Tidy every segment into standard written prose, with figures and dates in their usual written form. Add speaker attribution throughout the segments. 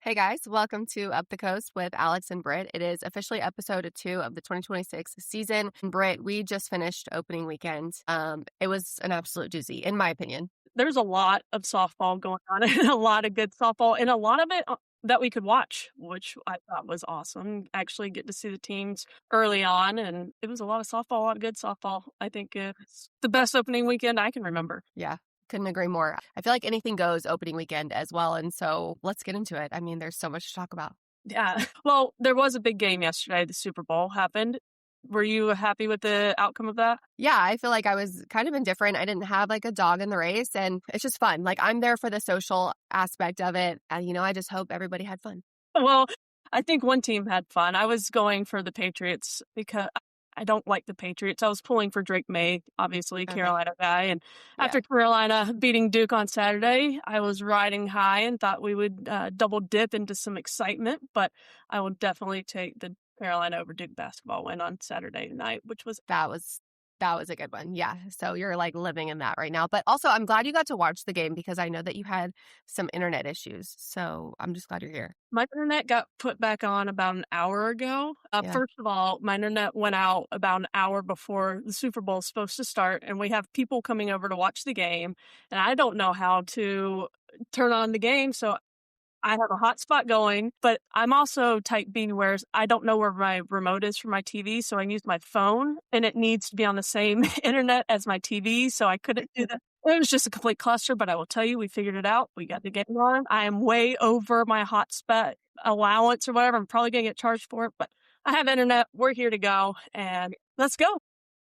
Speaker 1: Hey guys, welcome to Up the Coast with Alex and Britt. It is officially episode 2 of the 2026 season. And Britt, we just finished opening weekend. It was an absolute doozy, in my opinion.
Speaker 2: There's a lot of softball going on and a lot of good softball and a lot of it that we could watch, which I thought was awesome. Actually get to see the teams early on, and it was a lot of softball, a lot of good softball. I think it's the best opening weekend I can remember.
Speaker 1: Yeah. Couldn't agree more. I feel like anything goes opening weekend as well. And so let's get into it. I mean, there's so much to talk about.
Speaker 2: Yeah. Well, there was a big game yesterday. The Super Bowl happened. Were you happy with the outcome of that?
Speaker 1: Yeah, I feel like I was kind of indifferent. I didn't have like a dog in the race, and it's just fun. Like I'm there for the social aspect of it. And, I just hope everybody had fun.
Speaker 2: Well, I think one team had fun. I was going for the Patriots because I don't like the Patriots. I was pulling for Drake May, obviously,
Speaker 1: Okay.
Speaker 2: Carolina guy. And
Speaker 1: Yeah.
Speaker 2: after Carolina beating Duke on Saturday, I was riding high and thought we would double dip into some excitement. But I will definitely take the Carolina over Duke basketball win on Saturday night, which was
Speaker 1: That was a good one. Yeah. So you're like living in that right now. But also, I'm glad you got to watch the game because I know that you had some internet issues. So I'm just glad you're here.
Speaker 2: my internet got put back on about an hour ago.
Speaker 1: Yeah.
Speaker 2: First of all, my internet went out about an hour before the Super Bowl is supposed to start, and we have people coming over to watch the game, and I don't know how to turn on the game, so I have a hotspot going, but I'm also type B where I don't know where my remote is for my TV, so I use my phone, and it needs to be on the same internet as my TV, so I couldn't do that. It was just a complete cluster, but I will tell you, we figured it out. We got the game on. I am way over my hotspot allowance or whatever. I'm probably going to get charged for it, but I have internet. We're here to go, and let's go.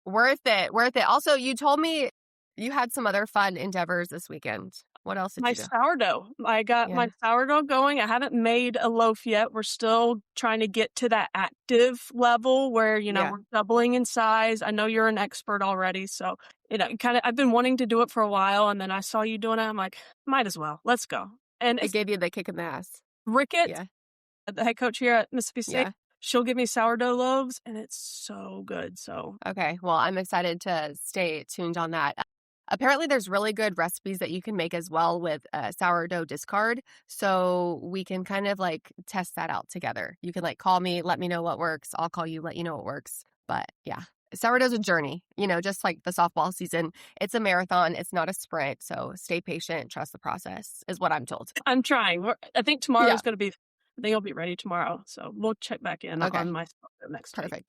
Speaker 1: Worth it. Worth it. Also, you told me you had some other fun endeavors this weekend. What else did
Speaker 2: My
Speaker 1: you do?
Speaker 2: sourdough. I got my sourdough going. I haven't made a loaf yet. We're still trying to get to that active level where, we're doubling in size. I know you're an expert already. So, I've been wanting to do it for a while. And then I saw you doing it. I'm like, might as well. Let's go. And
Speaker 1: It gave you the kick in the ass.
Speaker 2: Rickett, the head coach here at Mississippi State,
Speaker 1: Yeah.
Speaker 2: she'll give me sourdough loaves and it's so good. So,
Speaker 1: Okay. Well, I'm excited to stay tuned on that. Apparently, there's really good recipes that you can make as well with sourdough discard. So we can kind of like test that out together. You can like call me, let me know what works. I'll call you, let you know what works. But yeah, sourdough's a journey, just like the softball season. It's a marathon. It's not a sprint. So stay patient, trust the process is what I'm told.
Speaker 2: I'm trying. I think tomorrow is going to be, I think I'll be ready tomorrow. So we'll check back in on my sourdough next week.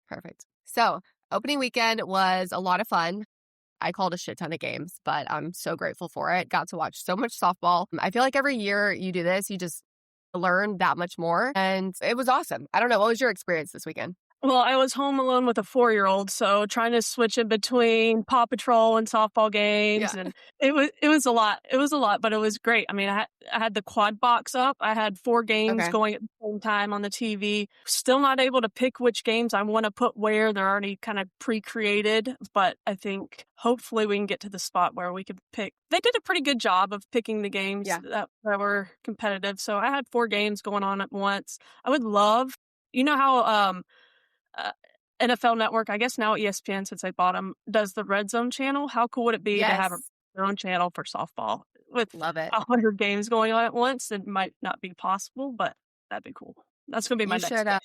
Speaker 1: Perfect. So opening weekend was a lot of fun. I called a shit ton of games, but I'm so grateful for it. Got to watch so much softball. I feel like every year you do this, you just learn that much more. And it was awesome. I don't know. What was your experience this weekend?
Speaker 2: Well, I was home alone with a 4-year-old, so trying to switch in between Paw Patrol and softball games, and it was a lot. It was a lot, but it was great. I mean, I had the quad box up. I had 4 games going at the same time on the TV. Still not able to pick which games I want to put where. They're already kind of pre-created, but I think hopefully we can get to the spot where we could pick. They did a pretty good job of picking the games that were competitive. So I had 4 games going on at once. I would love, how NFL Network, I guess now ESPN, since I bought them, does the Red Zone channel. How cool would it be to have their own channel for softball with
Speaker 1: Love it.
Speaker 2: 100 games going on at once? It might not be possible, but that'd be cool. That's going to be my next
Speaker 1: You should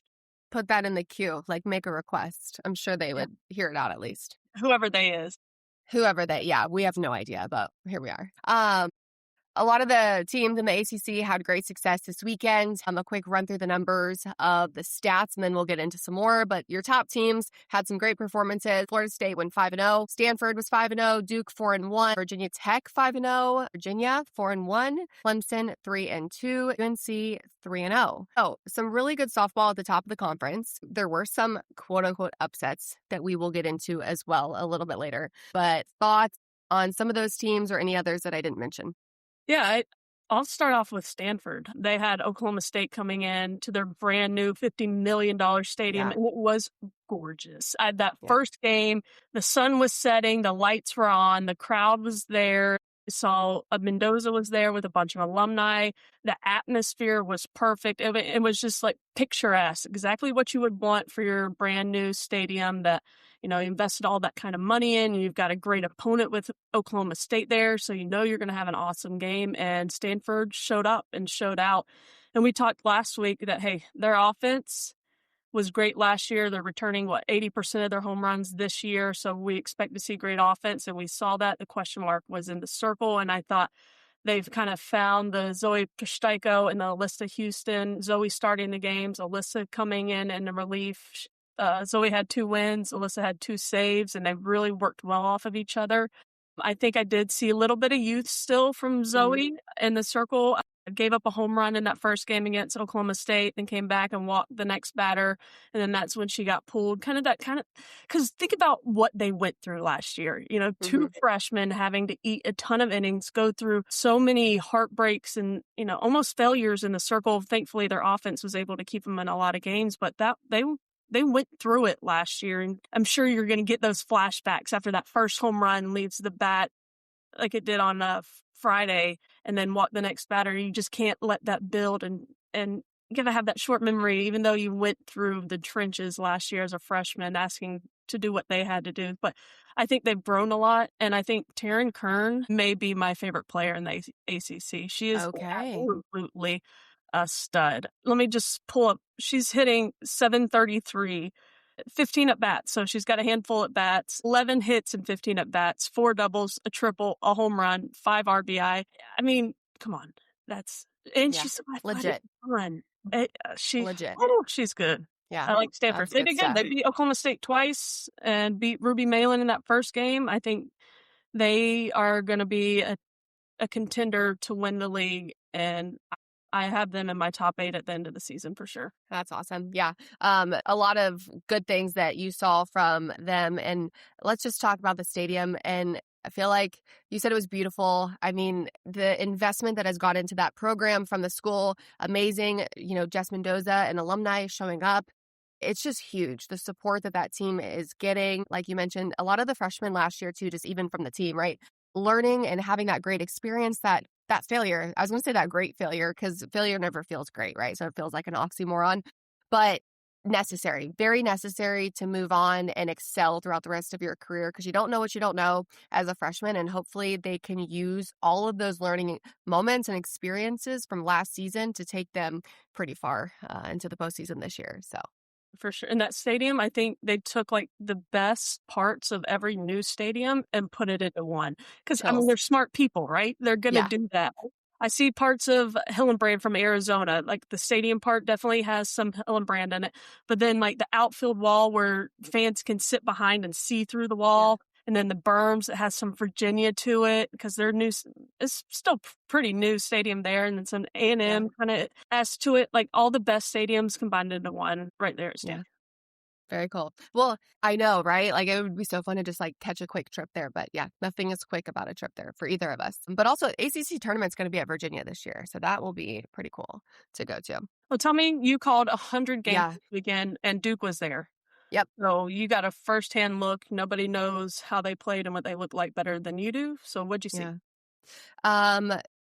Speaker 1: put that in the queue, like make a request. I'm sure they would hear it out at least.
Speaker 2: Whoever they is.
Speaker 1: We have no idea, but here we are. A lot of the teams in the ACC had great success this weekend. A quick run through the numbers of the stats, and then we'll get into some more. But your top teams had some great performances. Florida State went 5-0. Stanford was 5-0. Duke 4-1. Virginia Tech 5-0. Virginia 4-1. Clemson 3-2. UNC 3-0. Oh, some really good softball at the top of the conference. There were some quote-unquote upsets that we will get into as well a little bit later. But thoughts on some of those teams or any others that I didn't mention?
Speaker 2: Yeah, I'll start off with Stanford. They had Oklahoma State coming in to their brand new $50 million stadium, and it was gorgeous. That first game, the sun was setting, the lights were on, the crowd was there. Saw Mendoza was there with a bunch of alumni. The atmosphere was perfect. It was just like picturesque, exactly what you would want for your brand new stadium that, you invested all that kind of money in. You've got a great opponent with Oklahoma State there, so you're going to have an awesome game. And Stanford showed up and showed out. And we talked last week that, hey, their offense was great last year. They're returning 80% of their home runs this year. So we expect to see great offense. And we saw that. The question mark was in the circle. And I thought they've kind of found the Zoe Kostyko and the Alyssa Houston. Zoe starting the games, Alyssa coming in the relief. Zoe had 2 wins. Alyssa had 2 saves, and they've really worked well off of each other. I think I did see a little bit of youth still from Zoe in the circle. Gave up a home run in that first game against Oklahoma State, then came back and walked the next batter. And then that's when she got pulled. Because think about what they went through last year. 2 freshmen having to eat a ton of innings, go through so many heartbreaks and, almost failures in the circle. Thankfully, their offense was able to keep them in a lot of games, but they went through it last year. And I'm sure you're going to get those flashbacks after that first home run leaves the bat like it did on Friday, and then walk the next batter. You just can't let that build, and you gotta have that short memory, even though you went through the trenches last year as a freshman asking to do what they had to do. But I think they've grown a lot, and I think Taryn Kern may be my favorite player in the ACC. She is absolutely a stud. Let me just pull up. She's hitting .733. 15 at bats. So she's got a handful at bats, 11 hits and 15 at bats, 4 doubles, a triple, a home run, 5 RBI. I mean, come on. She's so
Speaker 1: legit.
Speaker 2: Fun.
Speaker 1: Legit.
Speaker 2: She's good.
Speaker 1: Yeah.
Speaker 2: I like Stanford. They did good. They beat Oklahoma State twice and beat Ruby Malin in that first game. I think they are going to be a contender to win the league, and I have them in my top 8 at the end of the season for sure.
Speaker 1: That's awesome. Yeah. A lot of good things that you saw from them. And let's just talk about the stadium. And I feel like you said it was beautiful. I mean, the investment that has gone into that program from the school, amazing. Jess Mendoza and alumni showing up. It's just huge. The support that team is getting. Like you mentioned, a lot of the freshmen last year too, just even from the team, right? Learning and having that great experience, that failure. I was going to say that great failure, because failure never feels great, right? So it feels like an oxymoron, but necessary, very necessary to move on and excel throughout the rest of your career, because you don't know what you don't know as a freshman. And hopefully they can use all of those learning moments and experiences from last season to take them pretty far into the postseason this year. So.
Speaker 2: For sure. In that stadium, I think they took like the best parts of every new stadium and put it into one. Because, they're smart people, right? They're going to do that. I see parts of Hillenbrand from Arizona. Like the stadium part definitely has some Hillenbrand in it. But then like the outfield wall where fans can sit behind and see through the wall. And then the berms, it has some Virginia to it because they're new. It's still pretty new stadium there. And then some A&M kind of S to it. Like all the best stadiums combined into one right there at Stanford.
Speaker 1: Very cool. Well, I know, right? Like it would be so fun to just like catch a quick trip there. But yeah, nothing is quick about a trip there for either of us. But also ACC tournament's going to be at Virginia this year. So that will be pretty cool to go to.
Speaker 2: Well, tell me, you called 100 games this weekend and Duke was there.
Speaker 1: Yep.
Speaker 2: So you got a firsthand look. Nobody knows how they played and what they look like better than you do. So what'd you see?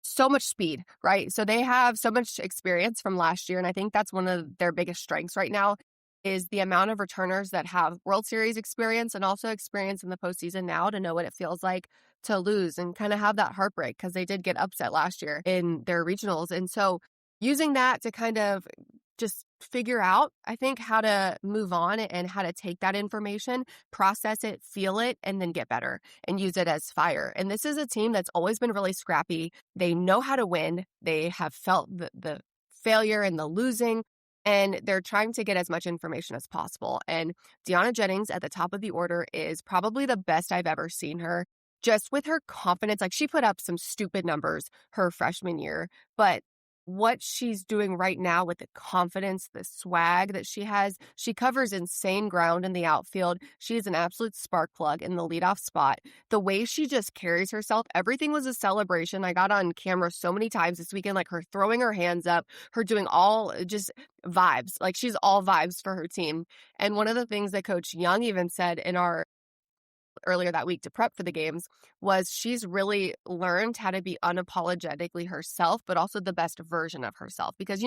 Speaker 1: So much speed, right? So they have so much experience from last year. And I think that's one of their biggest strengths right now is the amount of returners that have World Series experience and also experience in the postseason now to know what it feels like to lose and kind of have that heartbreak, because they did get upset last year in their regionals. And so using that to kind of just figure out, I think, how to move on and how to take that information, process it, feel it, and then get better and use it as fire. And this is a team that's always been really scrappy. They know how to win. They have felt the failure and the losing, and they're trying to get as much information as possible. And Deanna Jennings at the top of the order is probably the best I've ever seen her. Just with her confidence, like she put up some stupid numbers her freshman year, but what she's doing right now with the confidence, the swag that she has, she covers insane ground in the outfield. She is an absolute spark plug in the leadoff spot. The way she just carries herself, everything was a celebration. I got on camera so many times this weekend, like her throwing her hands up, her doing all just vibes. Like she's all vibes for her team. And one of the things that Coach Young even said in our earlier that week to prep for the games was she's really learned how to be unapologetically herself, but also the best version of herself. Because,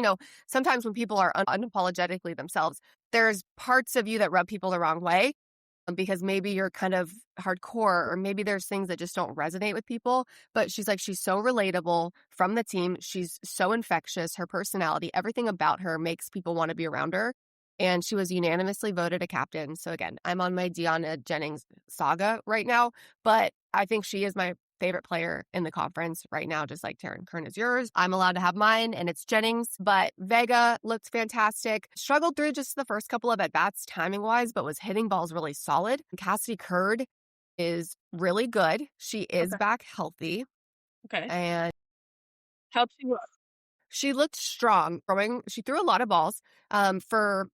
Speaker 1: sometimes when people are unapologetically themselves, there's parts of you that rub people the wrong way because maybe you're kind of hardcore or maybe there's things that just don't resonate with people. But she's so relatable from the team. She's so infectious. Her personality, everything about her makes people want to be around her. And she was unanimously voted a captain. So again, I'm on my Deanna Jennings saga right now, but I think she is my favorite player in the conference right now, just like Taryn Kern is yours. I'm allowed to have mine, and it's Jennings. But Vega looked fantastic. Struggled through just the first couple of at-bats timing-wise, but was hitting balls really solid. Cassidy Curd is really good. She is back healthy.
Speaker 2: Okay.
Speaker 1: And
Speaker 2: how'd she look?
Speaker 1: She looked strong. She threw a lot of balls for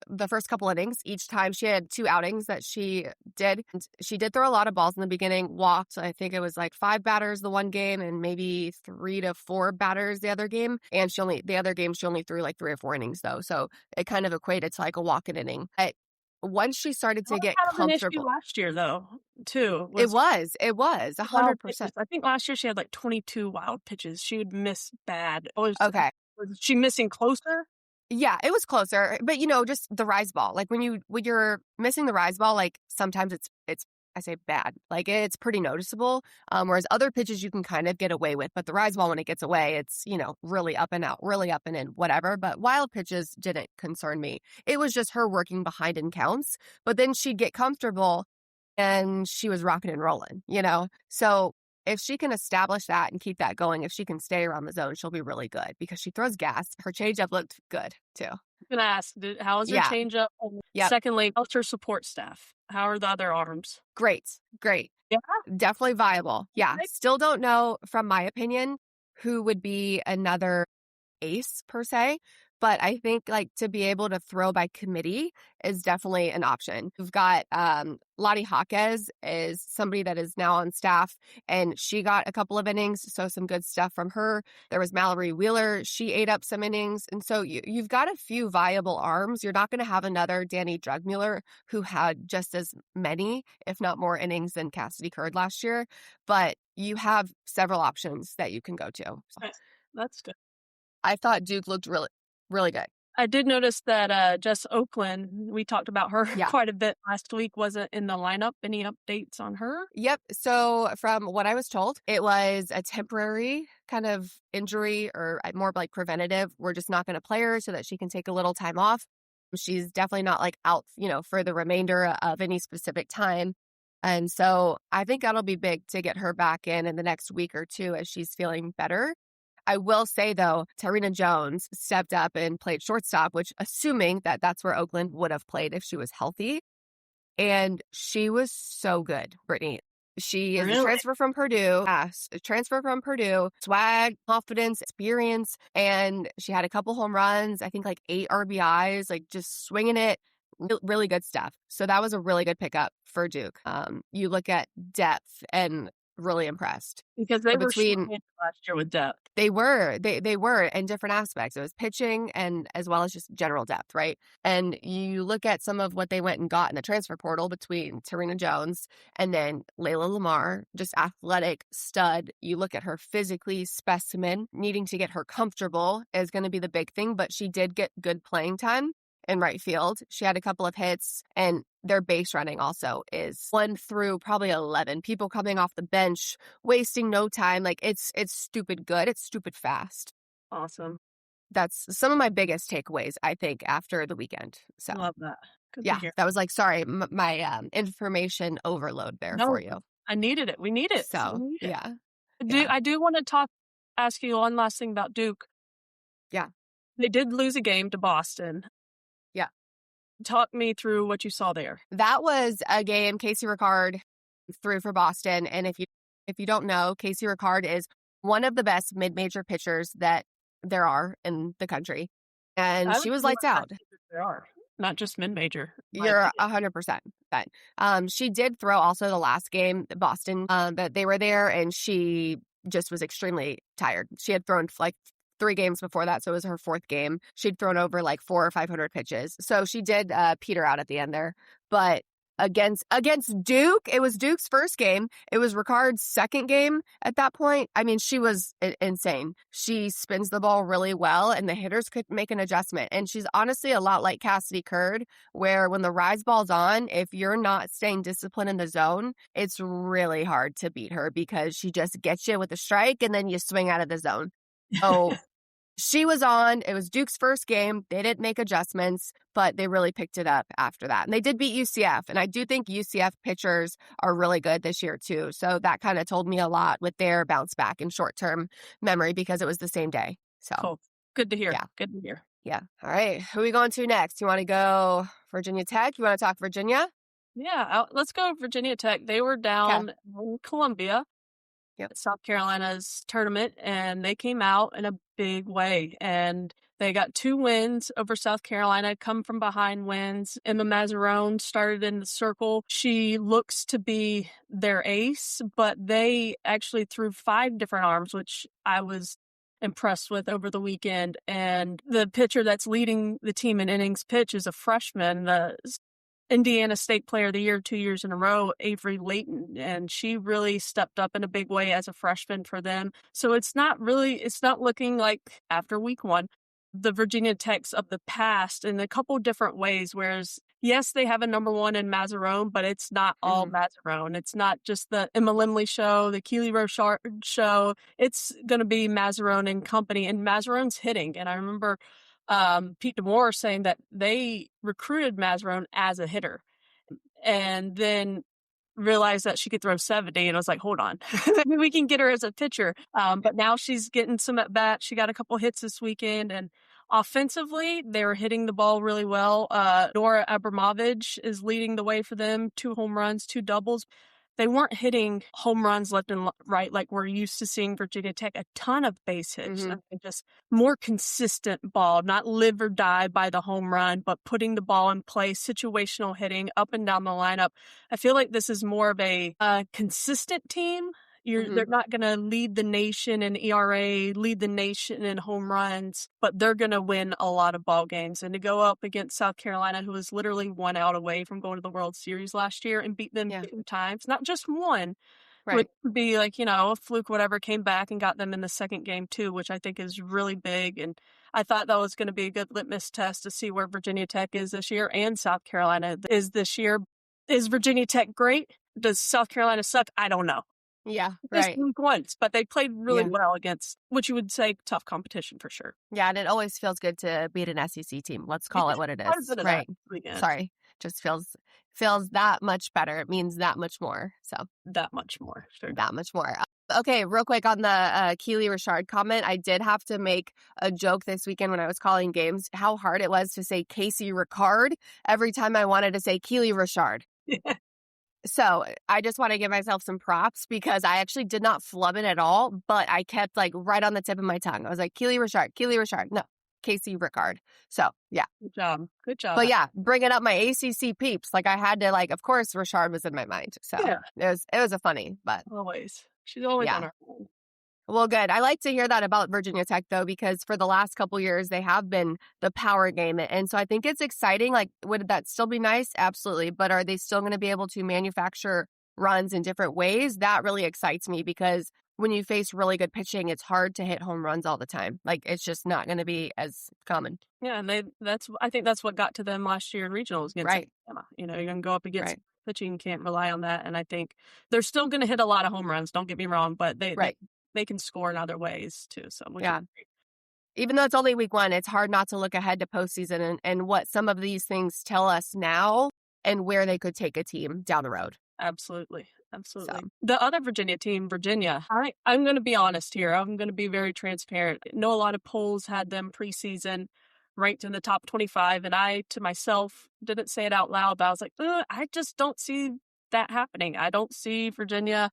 Speaker 1: the first couple innings. Each time she had 2 outings that she did. And she did throw a lot of balls in the beginning, walked, I think it was 5 batters the one game and maybe 3 to 4 batters the other game. And the other game, she only threw 3 or 4 innings though. So it kind of equated to a walk an inning. But once she started to get comfortable.
Speaker 2: An issue last year though, too.
Speaker 1: It was 100%.
Speaker 2: I think last year she had 22 wild pitches. She would miss bad.
Speaker 1: Okay.
Speaker 2: Was she missing closer?
Speaker 1: Yeah, it was closer, but just the rise ball. When you're missing the rise ball, sometimes it's I say bad, it's pretty noticeable. Whereas other pitches you can kind of get away with, but the rise ball when it gets away, it's really up and out, really up and in, whatever. But wild pitches didn't concern me. It was just her working behind in counts, but then she'd get comfortable, and she was rocking and rolling, So if she can establish that and keep that going, if she can stay around the zone, she'll be really good because she throws gas. Her changeup looked good, too.
Speaker 2: I'm going to ask, how is her changeup? Secondly, how's her support staff? How are the other arms?
Speaker 1: Great.
Speaker 2: Yeah.
Speaker 1: Definitely viable. Yeah. Still don't know, from my opinion, who would be another ace, per se. But I think to be able to throw by committee is definitely an option. We've got Lottie Jaquez is somebody that is now on staff, and she got a couple of innings, so some good stuff from her. There was Mallory Wheeler. She ate up some innings. And so you've got a few viable arms. You're not going to have another Danny Drugmuller who had just as many, if not more, innings than Cassidy Curd last year. But you have several options that you can go to.
Speaker 2: So that's good.
Speaker 1: I thought Duke looked really good.
Speaker 2: I did notice that Jess Oakland, we talked about her quite a bit last week, wasn't in the lineup. Any updates on her?
Speaker 1: Yep. So from what I was told, it was a temporary kind of injury, or more preventative. We're just not going to play her so that she can take a little time off. She's definitely not out, for the remainder of any specific time. And so I think that'll be big to get her back in the next week or two as she's feeling better. I will say, though, Tarina Jones stepped up and played shortstop, which, assuming that that's where Oakland would have played if she was healthy. And she was so good, Brittany. She is a transfer from Purdue. Yes, a transfer from Purdue. Swag, confidence, experience. And she had a couple home runs, I think 8 RBIs, just swinging it. Really good stuff. So that was a really good pickup for Duke. You look at depth and really impressed.
Speaker 2: Because they were last year with depth.
Speaker 1: They were in different aspects. It was pitching and as well as just general depth, right? And you look at some of what they went and got in the transfer portal between Tarina Jones and then Layla Lamar, just athletic stud. You look at her physically specimen, needing to get her comfortable is going to be the big thing, but she did get good playing time in right field. She had a couple of hits, and their base running also is 1 through probably 11. People coming off the bench, wasting no time. It's stupid good. It's stupid fast.
Speaker 2: Awesome.
Speaker 1: That's some of my biggest takeaways, I think, after the weekend. So
Speaker 2: love that. Good
Speaker 1: yeah,
Speaker 2: to hear.
Speaker 1: that was my information overload there for you.
Speaker 2: I needed it. We need it.
Speaker 1: So yeah.
Speaker 2: I do want to ask you one last thing about Duke.
Speaker 1: Yeah.
Speaker 2: They did lose a game to Boston.
Speaker 1: Yeah.
Speaker 2: Talk me through what you saw there.
Speaker 1: That was a game Casey Ricard threw for Boston. And if you don't know, Casey Ricard is one of the best mid-major pitchers that there are in the country. And she was lights out.
Speaker 2: There are. Not just mid-major.
Speaker 1: You're 100%. She did throw also the last game, Boston, that they were there, and she just was extremely tired. She had thrown 3 games before that, so it was her 4th game. She'd thrown over 400 or 500 pitches. So she did peter out at the end there. But against Duke. It was Duke's first game. It was Ricard's second game at that point. I mean, she was insane. She spins the ball really well, and the hitters could make an adjustment. And she's honestly a lot like Cassidy Curd, where when the rise ball's on, if you're not staying disciplined in the zone, it's really hard to beat her because she just gets you with a strike and then you swing out of the zone. Oh, she was on. It was Duke's first game. They didn't make adjustments, but they really picked it up after that. And they did beat UCF. And I do think UCF pitchers are really good this year, too. So that kind of told me a lot with their bounce back and short-term memory because it was the same day. So
Speaker 2: cool. Good to hear.
Speaker 1: Yeah.
Speaker 2: Good to hear.
Speaker 1: Yeah. All right. Who are we going to next? You want to go Virginia Tech? You want to talk Virginia?
Speaker 2: Yeah. Let's go Virginia Tech. They were down in Columbia.
Speaker 1: Yep.
Speaker 2: South Carolina's tournament, and they came out in a big way, and they got 2 wins over South Carolina, come from behind wins. Emma Mazzarone started in the circle. She looks to be their ace, but they actually threw 5 different arms, which I was impressed with over the weekend. And the pitcher that's leading the team in innings pitch is a freshman, the Indiana State Player of the Year 2 years in a row, Avery Layton, and she really stepped up in a big way as a freshman for them. So it's not looking like after week 1, the Virginia Techs of the past in a couple different ways, whereas yes, they have a number 1 in Mazzarone, but it's not all Mazzarone. It's not just the Emma Limley show, the Keely Rochard show. It's going to be Mazzarone and company, and Mazzarone's hitting. And I remember Pete DeMoore saying that they recruited Mazzarone as a hitter and then realized that she could throw 70. And I was like, hold on, maybe we can get her as a pitcher. But now she's getting some at bat. She got a couple hits this weekend, and offensively, they were hitting the ball really well. Nora Abramovich is leading the way for them. 2 home runs, 2 doubles. They weren't hitting home runs left and right like we're used to seeing Virginia Tech. A ton of base hits. Just more consistent ball, not live or die by the home run, but putting the ball in play, situational hitting up and down the lineup. I feel like this is more of a consistent team. They're not going to lead the nation in ERA, lead the nation in home runs, but they're going to win a lot of ball games. And to go up against South Carolina, who was literally 1 out away from going to the World Series last year, and beat them 2 times, not just 1, would be like, a fluke, whatever, came back and got them in the second game too, which I think is really big. And I thought that was going to be a good litmus test to see where Virginia Tech is this year and South Carolina is this year. Is Virginia Tech great? Does South Carolina suck? I don't know.
Speaker 1: Yeah, right.
Speaker 2: Once, but they played really well against what you would say tough competition for sure.
Speaker 1: Yeah, and it always feels good to beat an SEC team. Let's call it what it is. Right. Sorry. Just feels that much better. It means that much more. So
Speaker 2: that much more. Sure.
Speaker 1: That much more. Okay, real quick on the Keely Rochard comment. I did have to make a joke this weekend when I was calling games, how hard it was to say Casey Ricard every time I wanted to say Keely Rochard.
Speaker 2: Yeah.
Speaker 1: So I just want to give myself some props because I actually did not flub it at all, but I kept right on the tip of my tongue. I was like, Keely Rochard. No, Casey Ricard. So yeah.
Speaker 2: Good job.
Speaker 1: But yeah, bringing up my ACC peeps. I had to of course, Rochard was in my mind. So it was a funny, but.
Speaker 2: Always. She's always on her own.
Speaker 1: Well, good. I like to hear that about Virginia Tech, though, because for the last couple years, they have been the power game. And so I think it's exciting. Would that still be nice? Absolutely. But are they still going to be able to manufacture runs in different ways? That really excites me because when you face really good pitching, it's hard to hit home runs all the time. It's just not going to be as common.
Speaker 2: Yeah, and I think that's what got to them last year in regionals against Alabama. You're going to go up against pitching, can't rely on that. And I think they're still going to hit a lot of home runs. Don't get me wrong, but they can score in other ways too. So
Speaker 1: even though it's only week 1, it's hard not to look ahead to postseason and what some of these things tell us now and where they could take a team down the road.
Speaker 2: Absolutely. So. The other Virginia team, Virginia, I'm going to be honest here. I'm going to be very transparent. I know a lot of polls had them preseason ranked in the top 25, and I, to myself, didn't say it out loud, but I was like, I just don't see that happening. I don't see Virginia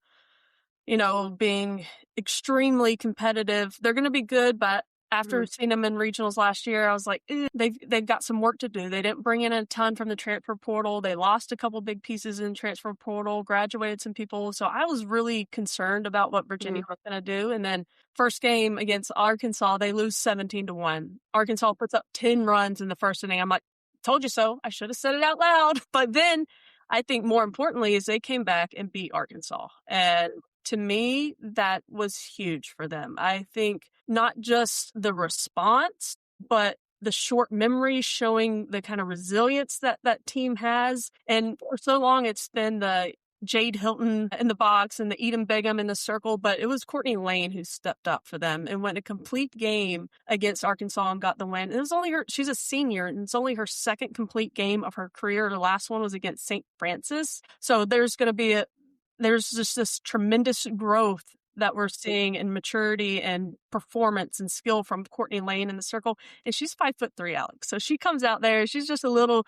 Speaker 2: being extremely competitive. They're going to be good, but after seeing them in regionals last year, I was like, they've got some work to do. They didn't bring in a ton from the transfer portal. They lost a couple big pieces in transfer portal, graduated some people. So I was really concerned about what Virginia was going to do. And then first game against Arkansas, they lose 17-1. Arkansas puts up 10 runs in the first inning. I'm like, told you so. I should have said it out loud. But then I think more importantly is they came back and beat Arkansas. And to me, that was huge for them. I think not just the response, but the short memory showing the kind of resilience that that team has. And for so long, it's been the Jade Hilton in the box and the Edom Begum in the circle, but it was Courtney Lane who stepped up for them and went a complete game against Arkansas and got the win. It was only she's a senior, and it's only her second complete game of her career. The last one was against St. Francis. So there's just this tremendous growth that we're seeing in maturity and performance and skill from Courtney Lane in the circle. And she's 5'3", Alex. So she comes out there, she's just a little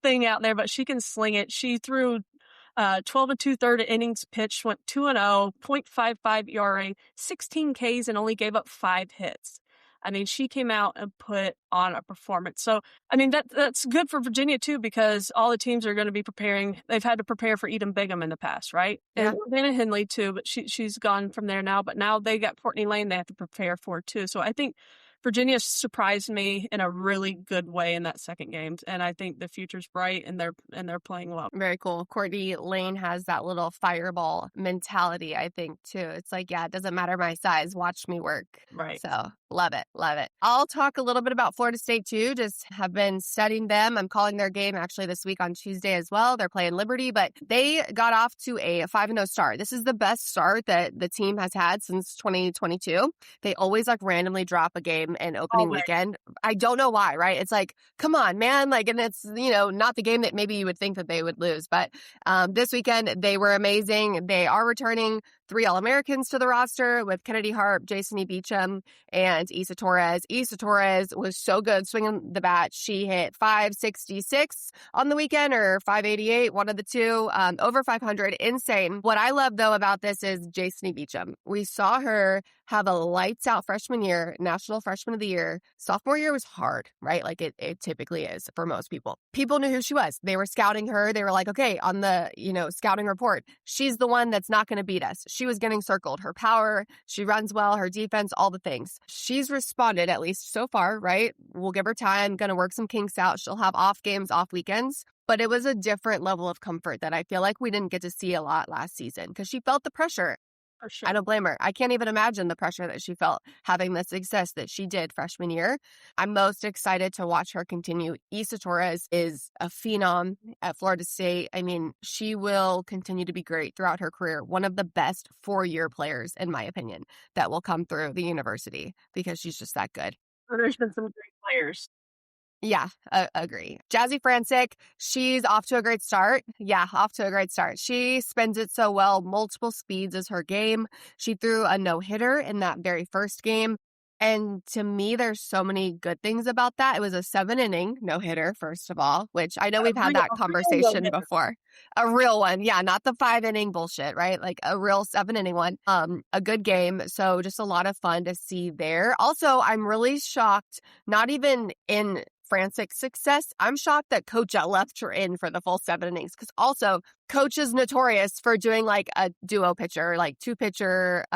Speaker 2: thing out there, but she can sling it. She threw 12 and 2/3 innings pitched, went 2-0, 0.55 ERA, 16 Ks, and only gave up 5 hits. I mean, she came out and put on a performance. So, I mean, that's good for Virginia, too, because all the teams are going to be preparing. They've had to prepare for Edom Begum in the past, right?
Speaker 1: Yeah.
Speaker 2: And Vanna Henley, too, but she's gone from there now. But now they got Courtney Lane they have to prepare for, too. So I think Virginia surprised me in a really good way in that second game, and I think the future's bright, and they're playing well.
Speaker 1: Very cool. Courtney Lane has that little fireball mentality, I think, too. It's like, yeah, it doesn't matter my size. Watch me work.
Speaker 2: Right.
Speaker 1: So love it. Love it. I'll talk a little bit about Florida State, too. Just have been studying them. I'm calling their game actually this week on Tuesday as well. They're playing Liberty, but they got off to a 5-0 start. This is the best start that the team has had since 2022. They always randomly drop a game in opening weekend. I don't know why, right? It's like, come on, man. And it's, not the game that maybe you would think that they would lose. But this weekend, they were amazing. They are returning 3 All-Americans to the roster with Kennedy Harp, Jason E. Beecham, and Issa Torres. Issa Torres was so good swinging the bat. She hit 566 on the weekend or 588, one of the two, over 500. Insane. What I love, though, about this is Jason E. Beecham. We saw her have a lights-out freshman year, National Freshman of the Year. Sophomore year was hard, right? Like it typically is for most people. People knew who she was. They were scouting her. They were like, okay, on the, scouting report, she's the one that's not going to beat us. She was getting circled. Her power, she runs well, her defense, all the things. She's responded, at least so far, right? We'll give her time, going to work some kinks out. She'll have off games, off weekends. But it was a different level of comfort that I feel like we didn't get to see a lot last season because she felt the pressure.
Speaker 2: For sure.
Speaker 1: I don't blame her. I can't even imagine the pressure that she felt having the success that she did freshman year. I'm most excited to watch her continue. Issa Torres is a phenom at Florida State. I mean, she will continue to be great throughout her career. One of the best 4-year players, in my opinion, that will come through the university because she's just that good.
Speaker 2: There's been some great players.
Speaker 1: Yeah, agree. Jazzy Francic, she's off to a great start. Yeah, off to a great start. She spins it so well. Multiple speeds is her game. She threw a no-hitter in that very first game. And to me, there's so many good things about that. It was a 7-inning no-hitter, first of all, which I know we've had that conversation before. A real one. Yeah, not the 5-inning bullshit, right? Like a real 7-inning one. A good game. So just a lot of fun to see there. Also, I'm really shocked, not even in Francic's success, I'm shocked that Coach left her in for the full 7 innings because also Coach is notorious for doing like a duo pitcher, like 2-pitcher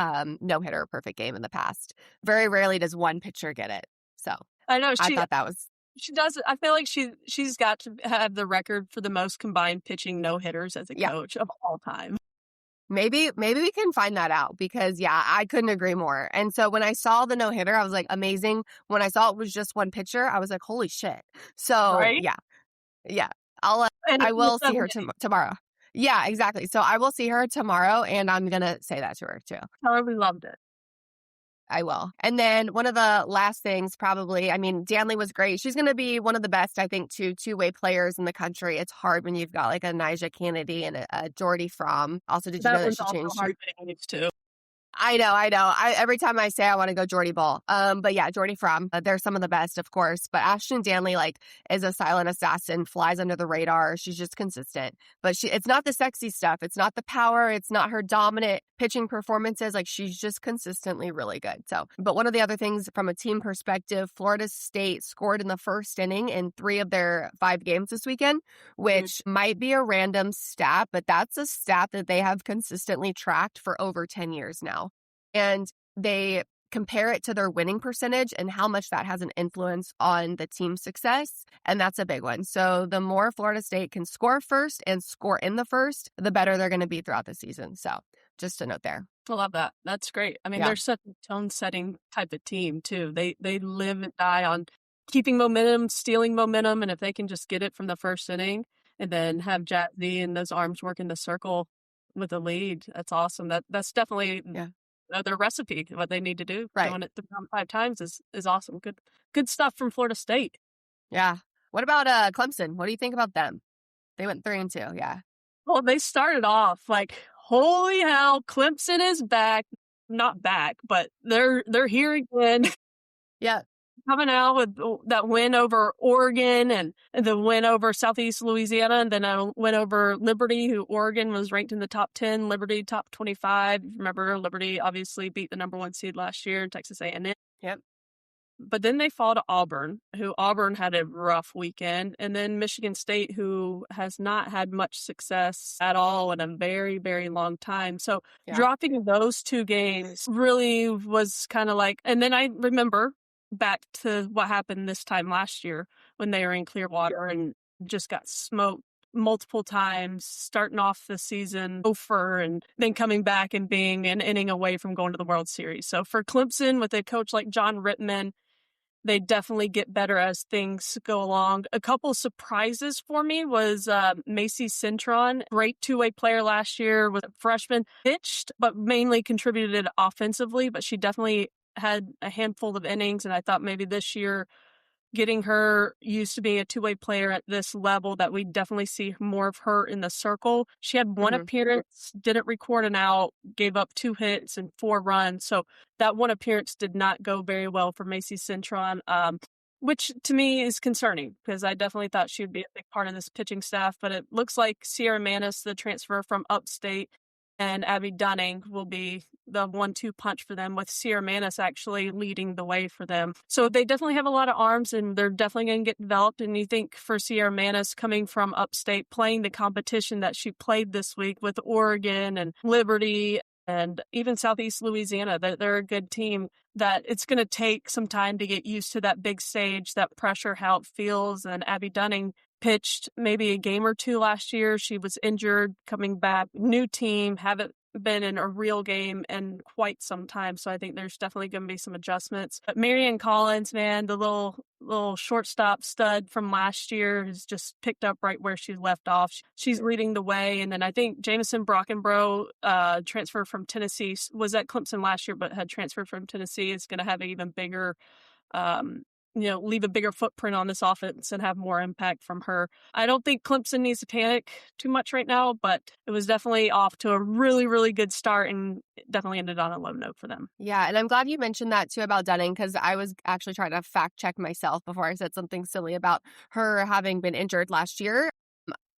Speaker 1: no-hitter perfect game in the past. Very rarely does one pitcher get it. So
Speaker 2: I know
Speaker 1: I thought that was...
Speaker 2: She does. I feel like she's got to have the record for the most combined pitching no-hitters as a coach of all time.
Speaker 1: Maybe we can find that out because, I couldn't agree more. And so when I saw the no-hitter, I was like, amazing. When I saw it was just one pitcher, I was like, holy shit. So,
Speaker 2: right?
Speaker 1: Yeah. I will see her tomorrow. Yeah, exactly. So I will see her tomorrow, and I'm going to say that to her, too.
Speaker 2: Tell her we loved it.
Speaker 1: I will. And then one of the last things probably, I mean, Danley was great. She's going to be one of the best, I think, two-way players in the country. It's hard when you've got like a Nyjah Kennedy and a Jordy Fromm. Also, did you know that she changed?
Speaker 2: Hard too.
Speaker 1: I know. Every time I say I want to go Jordy Ball. But yeah, Jordy Fromm. They're some of the best, of course. But Ashton Danley, is a silent assassin, flies under the radar. She's just consistent. But it's not the sexy stuff. It's not the power. It's not her dominant pitching performances. She's just consistently really good. So, but one of the other things from a team perspective, Florida State scored in the first inning in 3 of their 5 games this weekend, which might be a random stat, but that's a stat that they have consistently tracked for over 10 years now. And they compare it to their winning percentage and how much that has an influence on the team's success. And that's a big one. So the more Florida State can score first and score in the first, the better they're going to be throughout the season. So just a note there.
Speaker 2: I love that. That's great. I mean, they're such a tone-setting type of team, too. They live and die on keeping momentum, stealing momentum, and if they can just get it from the first inning and then have Jazzy and those arms work in the circle with a lead, that's awesome. That's definitely their recipe. What they need to do, doing it 5 times is awesome. Good stuff from Florida State.
Speaker 1: Yeah. What about Clemson? What do you think about them? They went 3-2. Yeah.
Speaker 2: Well, they started off like, holy hell, Clemson is back. Not back, but they're here again.
Speaker 1: Yeah.
Speaker 2: Coming out with that win over Oregon and the win over Southeast Louisiana, and then a win over Liberty, who Oregon was ranked in the top 10, Liberty top 25. Remember, Liberty obviously beat the number 1 seed last year in Texas A&M.
Speaker 1: Yep.
Speaker 2: But then they fall to Auburn, who Auburn had a rough weekend, and then Michigan State, who has not had much success at all in a very, very long time. So dropping those 2 games really was kind of like, and then I remember back to what happened this time last year when they were in Clearwater and just got smoked multiple times, starting off the season over and then coming back and being an inning away from going to the World Series. So for Clemson, with a coach like John Rittman, they definitely get better as things go along. A couple surprises for me was Macy Cintron, great 2-way player last year, was a freshman, pitched, but mainly contributed offensively, but she definitely had a handful of innings, and I thought maybe this year getting her used to being a 2-way player at this level, that we definitely see more of her in the circle. She had 1 appearance, didn't record an out, gave up 2 hits and 4 runs. So that 1 appearance did not go very well for Macy Cintron, which to me is concerning because I definitely thought she would be a big part of this pitching staff. But it looks like Sierra Manis, the transfer from Upstate, and Abby Dunning will be the 1-2 punch for them, with Sierra Manis actually leading the way for them. So they definitely have a lot of arms, and they're definitely going to get developed. And you think for Sierra Manis, coming from Upstate, playing the competition that she played this week with Oregon and Liberty and even Southeast Louisiana, they're a good team, that it's going to take some time to get used to that big stage, that pressure, how it feels. And Abby Dunning pitched maybe a game or 2 last year. She was injured, coming back, new team, haven't been in a real game in quite some time. So I think there's definitely going to be some adjustments. But Marianne Collins, man, the little shortstop stud from last year, has just picked up right where she left off. She's leading the way. And then I think Jamison Brockenbrough, transferred from Tennessee, was at Clemson last year, but had transferred from Tennessee, is going to have an even bigger leave a bigger footprint on this offense and have more impact from her. I don't think Clemson needs to panic too much right now, but it was definitely off to a really, really good start and definitely ended on a low note for them.
Speaker 1: Yeah, and I'm glad you mentioned that too about Dunning, because I was actually trying to fact check myself before I said something silly about her having been injured last year.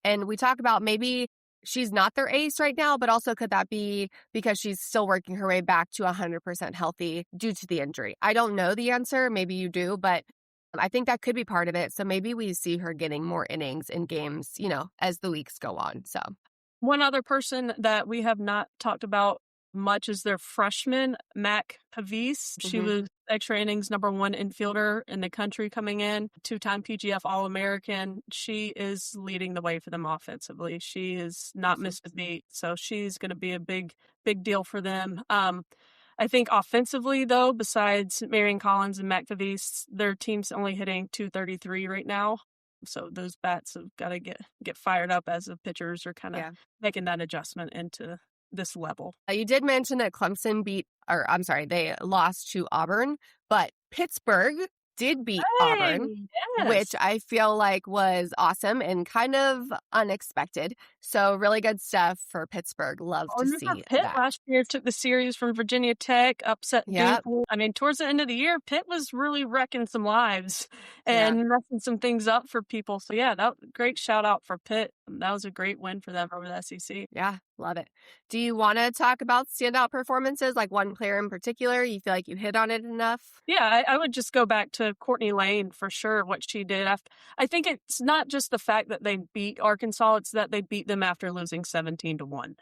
Speaker 1: And we talk about maybe she's not their ace right now, but also could that be because she's still working her way back to 100% healthy due to the injury? I don't know the answer. Maybe you do, but I think that could be part of it. So maybe we see her getting more innings in games, as the weeks go on. So
Speaker 2: one other person that we have not talked about much is their freshman, Mac Pavis. She was extra innings #1 infielder in the country coming in, 2-time PGF All-American. She is leading the way for them offensively. She has not missed a beat, so she's going to be a big, big deal for them. I think offensively, though, besides Marion Collins and Mac Pavis, their team's only hitting .233 right now. So those bats have got to get fired up as the pitchers are kind of making that adjustment into this level.
Speaker 1: You did mention that Clemson they lost to Auburn, but Pittsburgh did beat Auburn, which I feel like was awesome and kind of unexpected. So really good stuff for Pittsburgh. Love to see
Speaker 2: Pitt
Speaker 1: that.
Speaker 2: Last year took the series from Virginia Tech, upset Duke. I mean, towards the end of the year, Pitt was really wrecking some lives and messing some things up for people. So great shout out for Pitt. That was a great win for them over the SEC.
Speaker 1: Yeah, love it. Do you want to talk about standout performances, like one player in particular? You feel like you hit on it enough?
Speaker 2: Yeah, I would just go back to Courtney Lane for sure, what she did. I think it's not just the fact that they beat Arkansas, it's that they beat them after losing 17-1.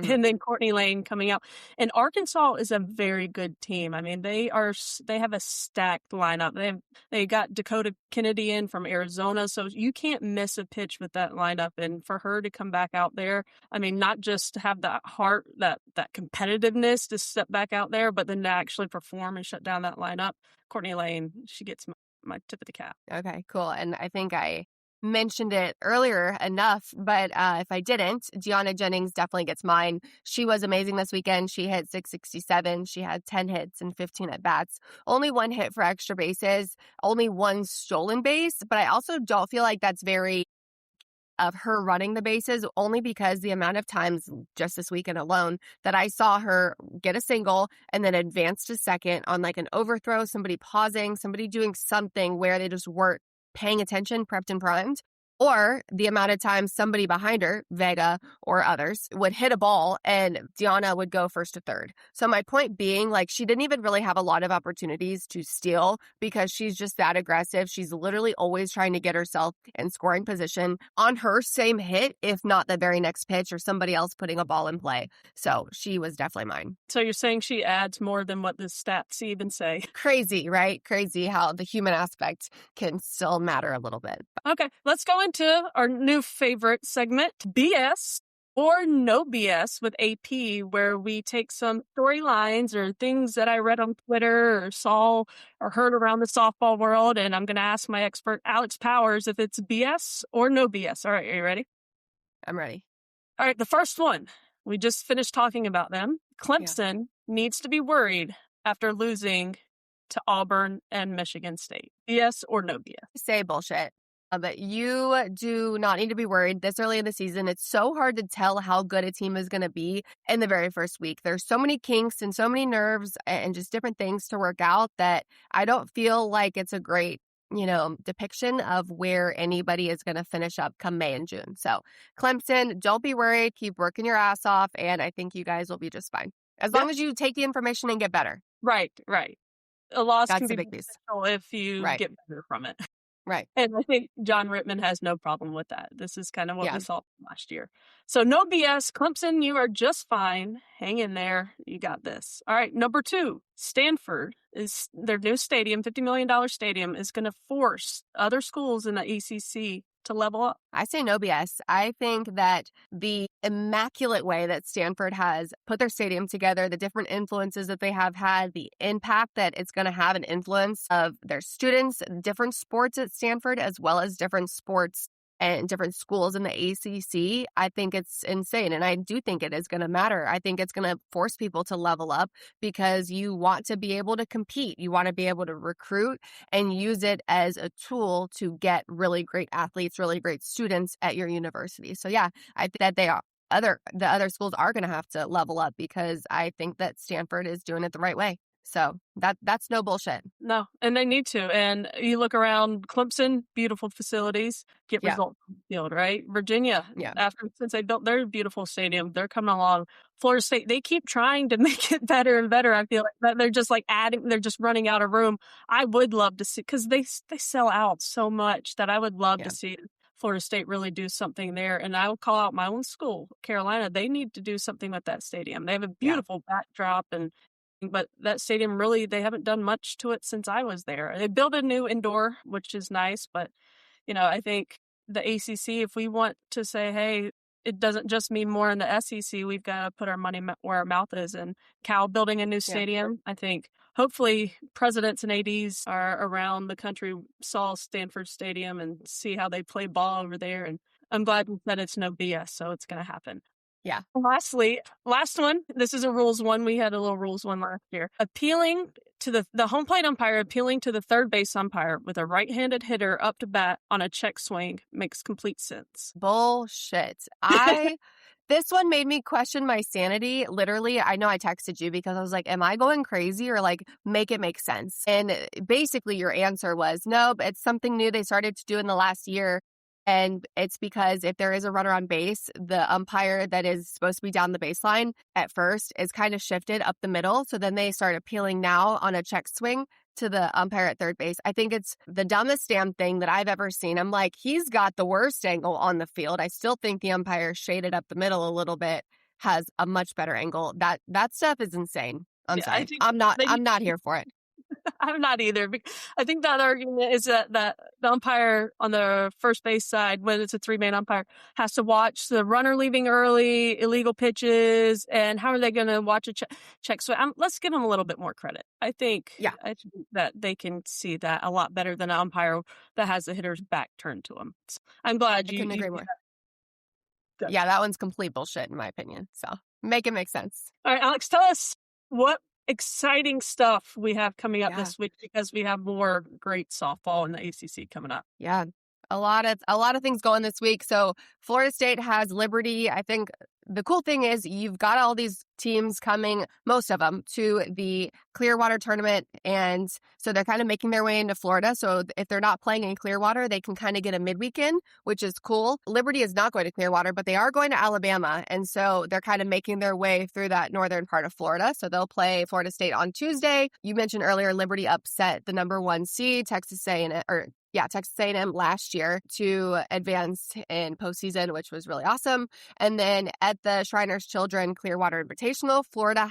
Speaker 2: and then Courtney Lane coming out. And Arkansas is a very good team. I mean, they have a stacked lineup. They got Dakota Kennedy in from Arizona, so you can't miss a pitch with that lineup. And for her to come back out there, I mean, not just to have that heart, that competitiveness to step back out there, but then to actually perform and shut down that lineup. Courtney Lane, she gets my tip of the cap.
Speaker 1: Okay, cool. And I think I mentioned it earlier enough, but if I didn't, Deanna Jennings definitely gets mine. She was amazing this weekend. She hit 667. She had 10 hits and 15 at-bats. Only 1 hit for extra bases, only 1 stolen base, but I also don't feel like that's very of her running the bases, only because the amount of times just this weekend alone that I saw her get a single and then advance to second on like an overthrow, somebody pausing, somebody doing something where they just weren't paying attention, prepped and primed, or the amount of times somebody behind her, Vega or others, would hit a ball and Deanna would go first to third. So my point being, like, she didn't even really have a lot of opportunities to steal because she's just that aggressive. She's literally always trying to get herself in scoring position on her same hit, if not the very next pitch or somebody else putting a ball in play. So she was definitely mine.
Speaker 2: So you're saying she adds more than what the stats even say.
Speaker 1: Crazy, right? Crazy how the human aspect can still matter a little bit.
Speaker 2: Okay, let's go into our new favorite segment, BS or No BS with AP, where we take some storylines or things that I read on Twitter or saw or heard around the softball world, and I'm going to ask my expert, Alex Powers, if it's BS or no BS. All right, are you ready?
Speaker 1: I'm ready.
Speaker 2: All right, the first one. We just finished talking about them. Clemson needs to be worried after losing to Auburn and Michigan State. BS or no BS?
Speaker 1: Say bullshit. But you do not need to be worried this early in the season. It's so hard to tell how good a team is going to be in the very first week. There's so many kinks and so many nerves and just different things to work out that I don't feel like it's a great, depiction of where anybody is going to finish up come May and June. So Clemson, don't be worried. Keep working your ass off. And I think you guys will be just fine. As long as you take the information and get better.
Speaker 2: Right. A loss
Speaker 1: That's
Speaker 2: can be
Speaker 1: the big piece.
Speaker 2: beneficial if you get better from it.
Speaker 1: Right.
Speaker 2: And I think John Rittman has no problem with that. This is kind of what we saw last year. So no BS. Clemson, you are just fine. Hang in there. You got this. All right. Number 2, Stanford is their new stadium, $50 million stadium, is going to force other schools in the ACC to level up.
Speaker 1: I say no BS. I think that the immaculate way that Stanford has put their stadium together, the different influences that they have had, the impact that it's going to have an influence of their students, different sports at Stanford, as well as different sports and different schools in the ACC, I think it's insane. And I do think it is going to matter. I think it's going to force people to level up because you want to be able to compete. You want to be able to recruit and use it as a tool to get really great athletes, really great students at your university. So yeah, I think that the other schools are going to have to level up because I think that Stanford is doing it the right way. So that's no bullshit.
Speaker 2: No, and they need to. And you look around Clemson, beautiful facilities, get results on the field, right? Virginia, since they built their beautiful stadium, they're coming along. Florida State, they keep trying to make it better and better. I feel like that they're just like they're just running out of room. I would love to see, because they sell out so much that I would love to see Florida State really do something there. And I will call out my own school, Carolina. They need to do something with that stadium. They have a beautiful backdrop, but that stadium really, they haven't done much to it since I was there. They built a new indoor, which is nice, but I think the ACC, if we want to say, hey, it doesn't just mean more in the SEC, we've got to put our money where our mouth is. And Cal building a new stadium, I think hopefully presidents and ADs are around the country saw Stanford Stadium and see how they play ball over there. And I'm glad that it's no BS, so it's going to happen.
Speaker 1: Yeah.
Speaker 2: Lastly, last one. This is a rules one. We had a little rules one last year. Appealing to the home plate umpire, appealing to the third base umpire with a right-handed hitter up to bat on a check swing makes complete sense.
Speaker 1: Bullshit. This one made me question my sanity. Literally, I know I texted you because I was like, am I going crazy, or like make it make sense? And basically your answer was, no, but it's something new they started to do in the last year. And it's because if there is a runner on base, the umpire that is supposed to be down the baseline at first is kind of shifted up the middle. So then they start appealing now on a check swing to the umpire at third base. I think it's the dumbest damn thing that I've ever seen. I'm like, he's got the worst angle on the field. I still think the umpire shaded up the middle a little bit has a much better angle. That stuff is insane. I'm
Speaker 2: Yeah, I
Speaker 1: sorry.
Speaker 2: think
Speaker 1: I'm not here for it.
Speaker 2: I'm not either. I think that argument is that the umpire on the first base side, when it's a 3-man umpire, has to watch the runner leaving early, illegal pitches, and how are they going to watch a check? So let's give them a little bit more credit. I think that they can see that a lot better than an umpire that has the hitter's back turned to them. So I'm glad
Speaker 1: I couldn't agree more.
Speaker 2: Good.
Speaker 1: Yeah, that one's complete bullshit in my opinion. So make it make sense.
Speaker 2: All right, Alex, tell us what exciting stuff we have coming up this week, because we have more great softball in the ACC coming up.
Speaker 1: Yeah, a lot of things going this week. So Florida State has Liberty. I think the cool thing is you've got all these teams coming, most of them, to the Clearwater tournament. And so they're kind of making their way into Florida. So if they're not playing in Clearwater, they can kind of get a midweek in, which is cool. Liberty is not going to Clearwater, but they are going to Alabama. And so they're kind of making their way through that northern part of Florida. So they'll play Florida State on Tuesday. You mentioned earlier, Liberty upset the number 1 seed, Texas A&M last year to advance in postseason, which was really awesome. And then at the Shriners Children Clearwater Invitational, Florida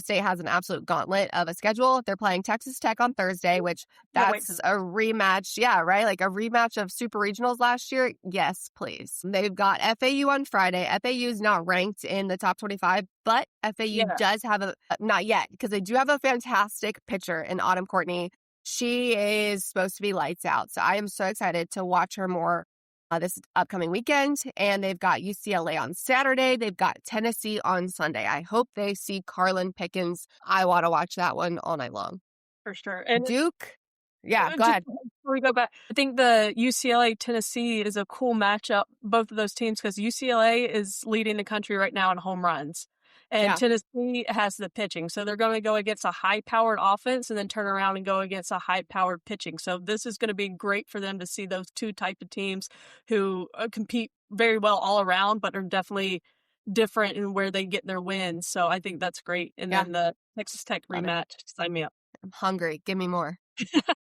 Speaker 1: State has an absolute gauntlet of a schedule. They're playing Texas Tech on Thursday, which that's a rematch. Yeah, right? Like a rematch of Super Regionals last year. Yes, please. They've got FAU on Friday. FAU is not ranked in the top 25, but FAU does have not yet, because they do have a fantastic pitcher in Autumn Courtney. She is supposed to be lights out. So I am so excited to watch her more this upcoming weekend. And they've got UCLA on Saturday. They've got Tennessee on Sunday. I hope they see Carlin Pickens. I want to watch that one all night long.
Speaker 2: For sure. And
Speaker 1: Duke? Yeah, go ahead.
Speaker 2: Before we go back, I think the UCLA-Tennessee is a cool matchup, both of those teams, because UCLA is leading the country right now in home runs. And Tennessee has the pitching. So they're going to go against a high-powered offense and then turn around and go against a high-powered pitching. So this is going to be great for them to see those two type of teams who compete very well all around, but are definitely different in where they get their wins. So I think that's great. And then the Texas Tech rematch, sign me up.
Speaker 1: I'm hungry. Give me more.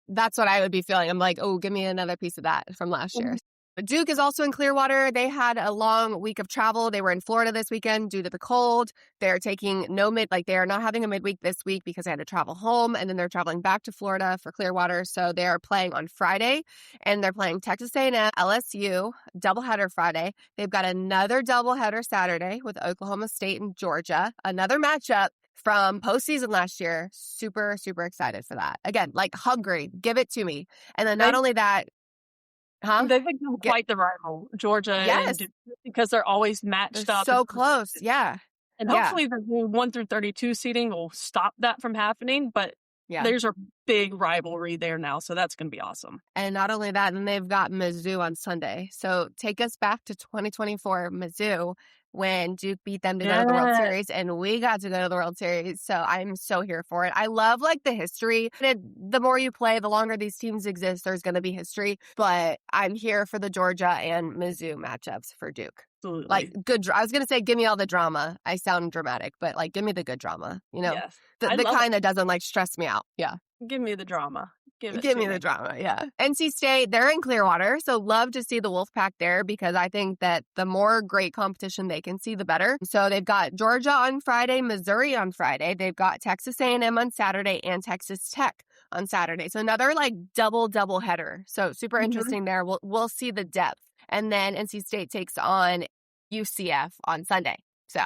Speaker 1: That's what I would be feeling. I'm like, oh, give me another piece of that from last year. Duke is also in Clearwater. They had a long week of travel. They were in Florida this weekend due to the cold. They're taking they are not having a midweek this week because they had to travel home, and then they're traveling back to Florida for Clearwater. So they are playing on Friday, and they're playing Texas A&M, LSU, doubleheader Friday. They've got another doubleheader Saturday with Oklahoma State and Georgia, another matchup from postseason last year. Super, super excited for that. Again, like hungry. Give it to me. And then not only that,
Speaker 2: they've become quite the rival, Georgia, and Duke, because they're always matched up.
Speaker 1: So close,
Speaker 2: And hopefully the 1 through 32 seeding will stop that from happening, but there's a big rivalry there now, so that's going to be awesome.
Speaker 1: And not only that, then they've got Mizzou on Sunday. So take us back to 2024 Mizzou, when Duke beat them to go to the World Series, and we got to go to the World Series. So I'm so here for it. I love the history. The more you play, the longer these teams exist, there's going to be history. But I'm here for the Georgia and Mizzou matchups for Duke.
Speaker 2: Absolutely.
Speaker 1: Good. I was going to say, give me all the drama. I sound dramatic, but give me the good drama.
Speaker 2: Yes.
Speaker 1: The kind that doesn't stress me out. Yeah.
Speaker 2: Give me the drama. Give
Speaker 1: me the drama, yeah. NC State, they're in Clearwater, so love to see the Wolfpack there, because I think that the more great competition they can see, the better. So they've got Georgia on Friday, Missouri on Friday. They've got Texas A&M on Saturday and Texas Tech on Saturday. So another double header. So super interesting there. We'll see the depth. And then NC State takes on UCF on Sunday. So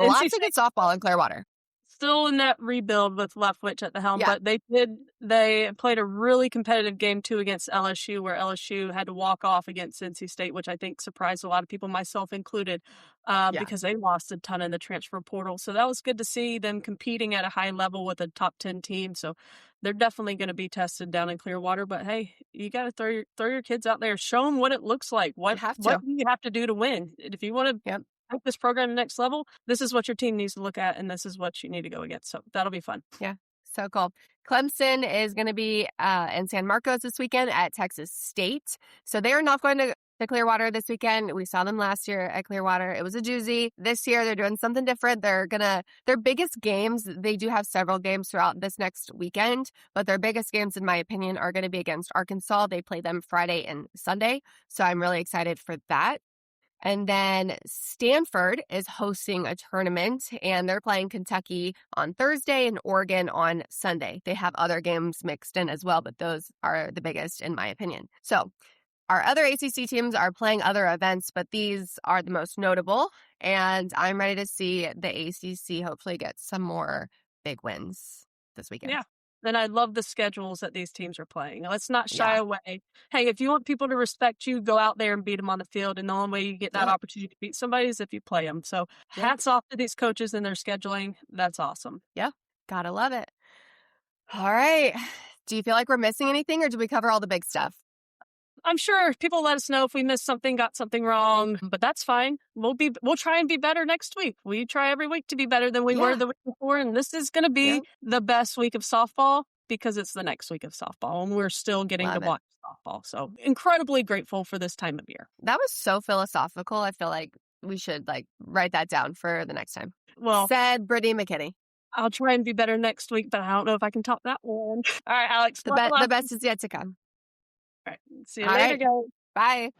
Speaker 1: lots of good softball in Clearwater.
Speaker 2: Still in that rebuild with Leftwich at the helm, but they played a really competitive game too against LSU, where LSU had to walk off against NC State, which I think surprised a lot of people, myself included, because they lost a ton in the transfer portal. So that was good to see them competing at a high level with a top 10 team. So they're definitely going to be tested down in Clearwater. But hey, you got to throw your kids out there, show them what it looks like. What do you have to do to win? If you want to take this program to the next level, this is what your team needs to look at, and this is what you need to go against. So that'll be fun.
Speaker 1: Yeah, so cool. Clemson is going to be in San Marcos this weekend at Texas State. So they are not going to Clearwater this weekend. We saw them last year at Clearwater. It was a doozy. This year, they're doing something different. Their biggest games, they do have several games throughout this next weekend, but their biggest games, in my opinion, are going to be against Arkansas. They play them Friday and Sunday. So I'm really excited for that. And then Stanford is hosting a tournament, and they're playing Kentucky on Thursday and Oregon on Sunday. They have other games mixed in as well, but those are the biggest in my opinion. So our other ACC teams are playing other events, but these are the most notable, and I'm ready to see the ACC hopefully get some more big wins this weekend.
Speaker 2: Yeah. And I love the schedules that these teams are playing. Let's not shy
Speaker 1: Yeah.
Speaker 2: away. Hey, if you want people to respect you, go out there and beat them on the field. And the only way you get that opportunity to beat somebody is if you play them. So hats off to these coaches and their scheduling. That's awesome.
Speaker 1: Yeah. Gotta love it. All right. Do you feel like we're missing anything, or did we cover all the big stuff?
Speaker 2: I'm sure people let us know if we missed something, got something wrong, but that's fine. We'll try and be better next week. We try every week to be better than we were the week before, and this is going to be the best week of softball because it's the next week of softball, and we're still getting to watch softball. So incredibly grateful for this time of year.
Speaker 1: That was so philosophical. I feel like we should write that down for the next time.
Speaker 2: Well,
Speaker 1: said Brittany McKinney.
Speaker 2: I'll try and be better next week, but I don't know if I can top that one. All right, Alex.
Speaker 1: The best is yet to come.
Speaker 2: All right. See you later, guys.
Speaker 1: Bye.